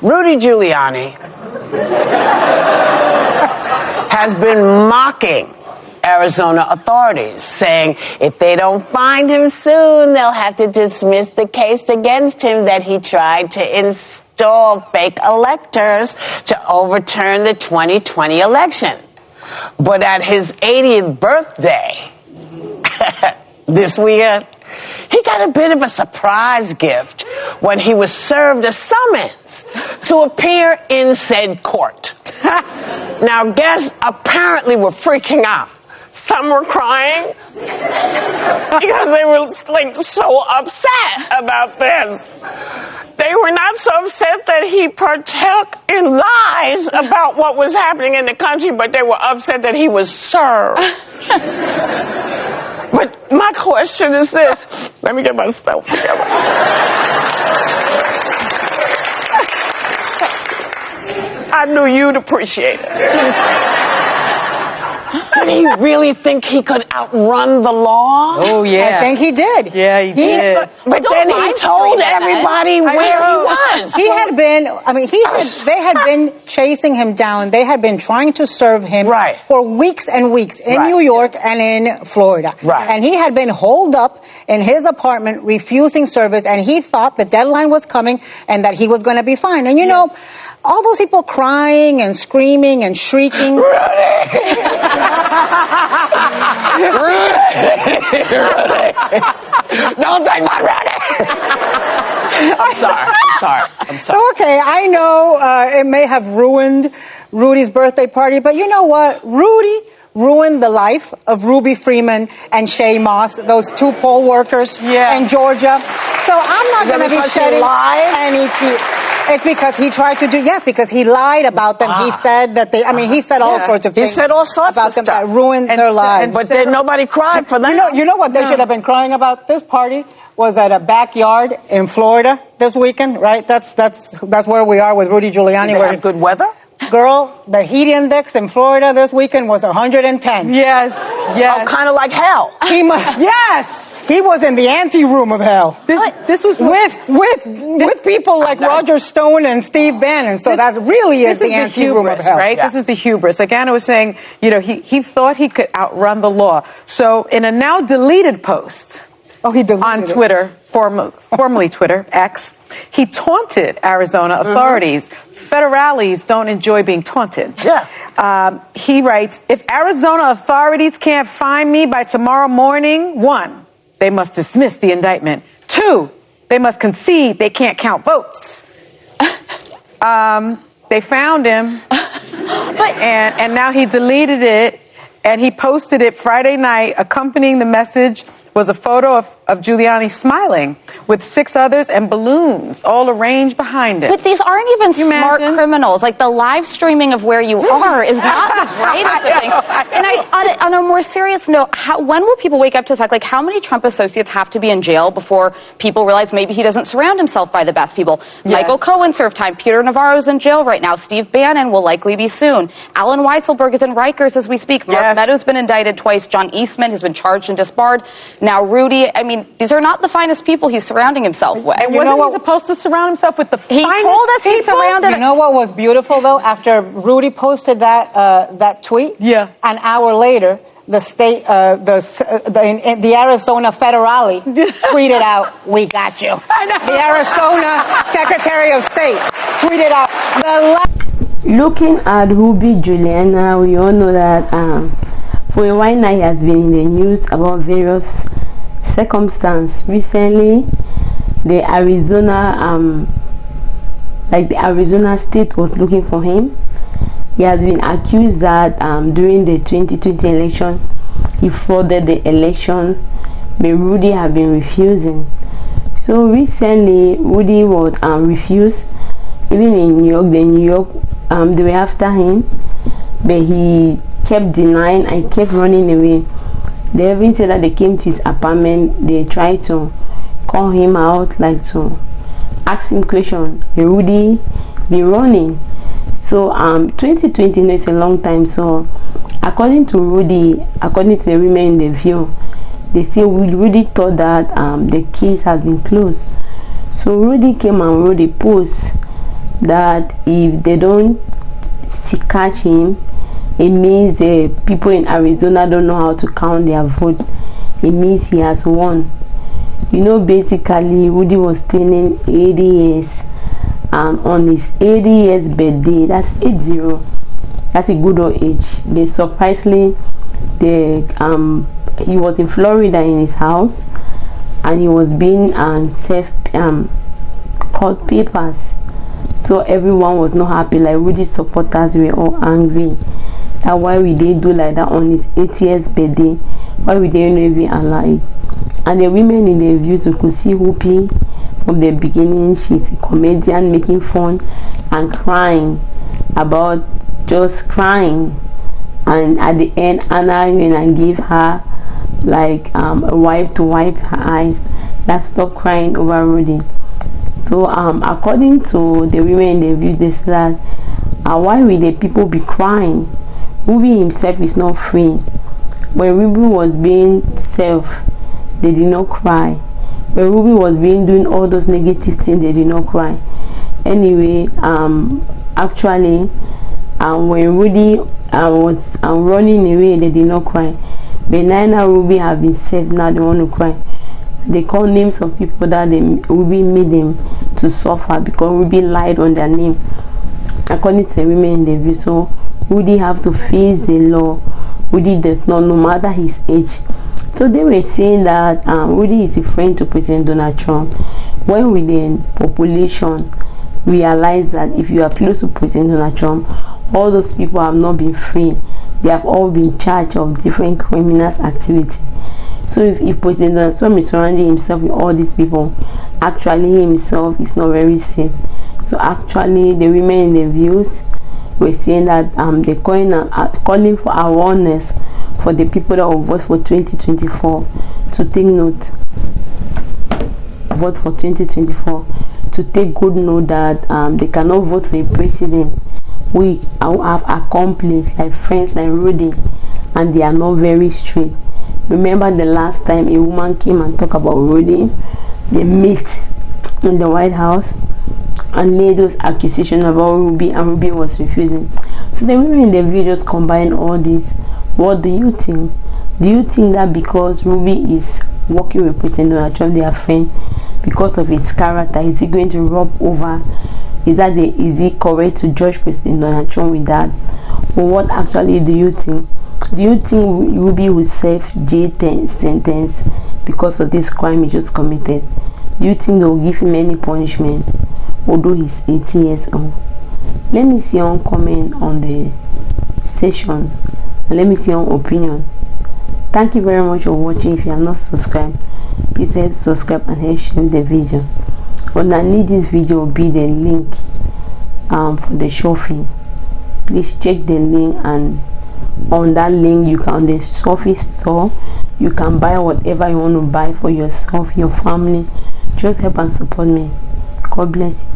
Rudy Giuliani has been mocking Arizona authorities, saying if they don't find him soon, they'll have to dismiss the case against him that he tried to install fake electors to overturn the 2020 election. But at his 80th birthday, this weekend, he got a bit of a surprise gift when he was served a summons to appear in said court. Now, guests apparently were freaking out. Some were crying because they were like so upset about this. They were not so upset that he partook in lies about what was happening in the country, but they were upset that he was served. But my question is this. Let me get myself together. I knew you'd appreciate it. Did he really think he could outrun the law? Oh, yeah. I think he did. Yeah, he did. But then he told everybody where he was. He had been, I mean, they had been chasing him down. They had been trying to serve him for weeks and weeks in New York and in Florida. Right. And he had been holed up in his apartment refusing service, and he thought the deadline was coming and that he was going to be fine. And you know, all those people crying and screaming and shrieking. Rudy! Don't take my Rudy! I'm sorry. Okay, I know it may have ruined Rudy's birthday party, but you know what? Rudy ruined the life of Ruby Freeman and Shay Moss, those two poll workers in Georgia. So I'm not going to be shedding any tears. It's because he tried to do, because he lied about them. He said that he said all sorts of things. He said all sorts about of them stuff. that ruined their lives. But then nobody cried for them. You know what they should have been crying about? This party was at a backyard in Florida this weekend, right? That's where we are with Rudy Giuliani. Did they have good weather? Girl, the heat index in Florida this weekend was 110. Yes. Oh, kind of like hell. He was in the ante-room of hell. This was with people like Roger Stone and Steve Bannon. So that really is the ante-room of hell. Right? Yeah. This is the hubris. Like Anna was saying, you know, he thought he could outrun the law. So in a now deleted post on Twitter, formerly Twitter, X, he taunted Arizona authorities. Federales don't enjoy being taunted. He writes, if Arizona authorities can't find me by tomorrow morning, 1, they must dismiss the indictment. 2, they must concede they can't count votes. They found him, and now he deleted it, and he posted it Friday night. Accompanying the message was a photo of Giuliani smiling with 6 others and balloons all arranged behind him. But these aren't even smart criminals. Like, the live streaming of where you are is not the greatest of things. And on a more serious note, when will people wake up to the fact, like, how many Trump associates have to be in jail before people realize maybe he doesn't surround himself by the best people? Michael Cohen served time. Peter Navarro's in jail right now. Steve Bannon will likely be soon. Alan Weisselberg is in Rikers as we speak. Mark Meadows been indicted twice. John Eastman has been charged and disbarred. Now Rudy, I mean, these are not the finest people he's surrounding himself with. And wasn't he supposed to surround himself with the finest people? He told us he surrounded. You know what was beautiful though? After Rudy posted that tweet, an hour later, the Arizona Federale tweeted out, "We got you." The Arizona Secretary of State tweeted out Looking at Rudy Giuliani, we all know that for a while now he has been in the news about various circumstances. Recently, the Arizona state was looking for him. He has been accused that during the 2020 election, he frauded the election, but Rudy have been refusing. So recently, Rudy was refused. Even in New York, they were after him, but he kept denying and kept running away. They even said that they came to his apartment. They tried to call him out, like to ask him questions. Rudy be running. So 2020 is a long time. So according to Rudy, according to the women in the View, they say Rudy thought that the case has been closed. So Rudy came and wrote a post that if they don't catch him, it means the people in Arizona don't know how to count their vote. It means he has won. You know, basically Rudy was turning 80 years, and on his 80 years birthday, that's 80, that's a good old age. They surprisingly, he was in Florida in his house, and he was being served court papers. So everyone was not happy. Like Rudy's supporters were all angry. That why we did do like that on his 80th birthday? Why we didn't even allow it? And the women in the views, you could see Whoopi from the beginning. She's a comedian making fun and crying about just crying. And at the end, Anna went and gave her like a wipe to wipe her eyes. That stop crying over Rudy. So according to the women in the view, they said, why will the people be crying? Ruby himself is not free. When Ruby was being served, they did not cry. When Ruby was doing all those negative things, they did not cry. Anyway, actually, when Rudy was running away, they did not cry. But now Ruby have been saved, now they want to cry. They call names of people that Ruby made them to suffer because Ruby lied on their name, according to the women in the view. So Rudy have to face the law. Rudy does not, no matter his age. So they were saying that Rudy is a friend to President Donald Trump. When we the population realize that if you are close to President Donald Trump, all those people have not been free. They have all been charged of different criminal activity. So if President Donald Trump is surrounding himself with all these people, actually himself is not very safe. So actually the women in the views were saying that they're calling for awareness for the people that will vote for 2024 to take note. Vote for 2024 to take good note that they cannot vote for a president we have accomplished, like friends like Rudy, and they are not very straight. Remember the last time a woman came and talked about Rudy? They met in the White House and laid those accusations about Ruby, and Ruby was refusing. So the women in the video just combine all this. What do you think? Do you think that because Ruby is working with President Donald Trump, they are friends, because of his character, is he going to rub over? Is it correct to judge President Donald Trump with that? Or what actually do you think? Do you think Ruby will serve jail sentence because of this crime he just committed? Do you think they will give him any punishment, although he's 80 years old? Let me see your comment on the session, and let me see your opinion. Thank you very much for watching. If you are not subscribed, please help subscribe and help share the video. Underneath this video will be the link for the shopping. Please check the link, and on that link you can, on the Surface store, you can buy whatever you want to buy for yourself, your family. Just help and support me. God bless you.